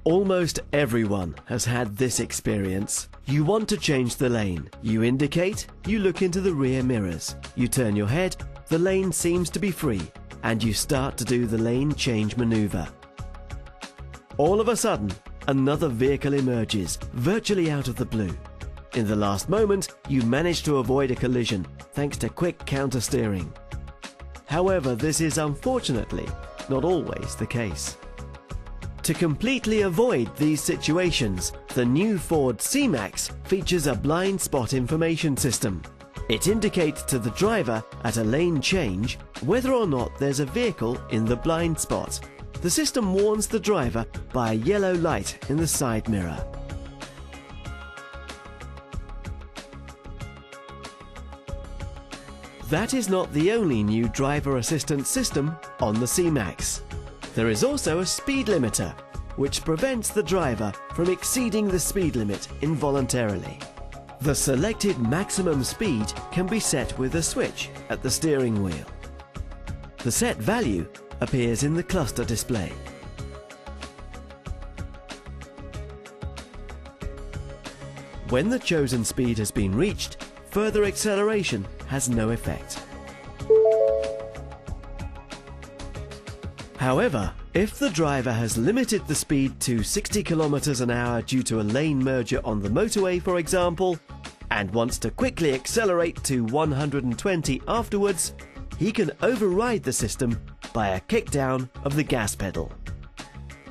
Almost everyone has had this experience. You want to change the lane. You indicate, you look into the rear mirrors. You turn your head, the lane seems to be free, and you start to do the lane change maneuver. All of a sudden, another vehicle emerges, virtually out of the blue. In the last moment, you manage to avoid a collision thanks to quick counter-steering. However, this is unfortunately not always the case. To completely avoid these situations, the new Ford C-Max features a blind spot information system. It indicates to the driver at a lane change whether or not there's a vehicle in the blind spot. The system warns the driver by a yellow light in the side mirror. That is not the only new driver assistance system on the C-Max. There is also a speed limiter, which prevents the driver from exceeding the speed limit involuntarily. The selected maximum speed can be set with a switch at the steering wheel. The set value appears in the cluster display. When the chosen speed has been reached, further acceleration has no effect. However, if the driver has limited the speed to 60 km an hour due to a lane merger on the motorway, for example, and wants to quickly accelerate to 120 afterwards, he can override the system by a kickdown of the gas pedal.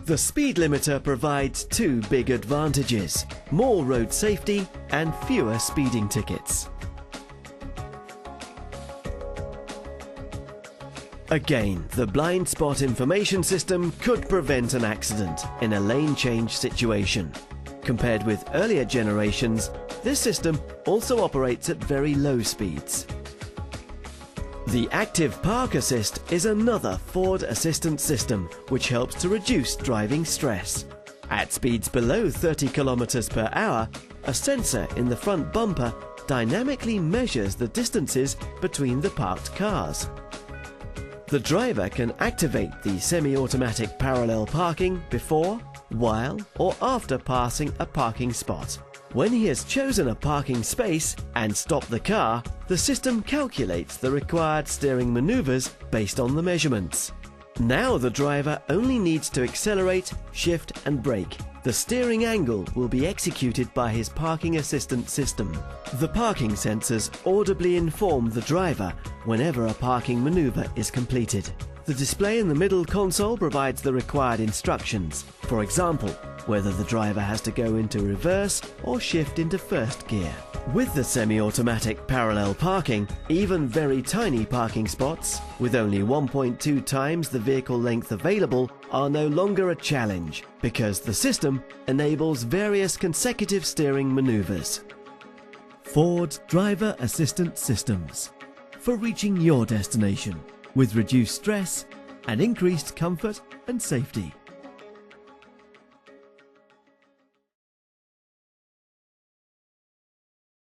The speed limiter provides two big advantages: more road safety and fewer speeding tickets. Again, the blind spot information system could prevent an accident in a lane change situation. Compared with earlier generations, this system also operates at very low speeds. The Active Park Assist is another Ford assistance system which helps to reduce driving stress. At speeds below 30 km per hour, a sensor in the front bumper dynamically measures the distances between the parked cars. The driver can activate the semi-automatic parallel parking before, while, or after passing a parking spot. When he has chosen a parking space and stopped the car, the system calculates the required steering maneuvers based on the measurements. Now the driver only needs to accelerate, shift and brake. The steering angle will be executed by his parking assistance system. The parking sensors audibly inform the driver whenever a parking maneuver is completed. The display in the middle console provides the required instructions. For example, whether the driver has to go into reverse or shift into first gear. With the semi-automatic parallel parking, even very tiny parking spots, with only 1.2 times the vehicle length available, are no longer a challenge, because the system enables various consecutive steering maneuvers. Ford Driver Assistance Systems, for reaching your destination with reduced stress and increased comfort and safety.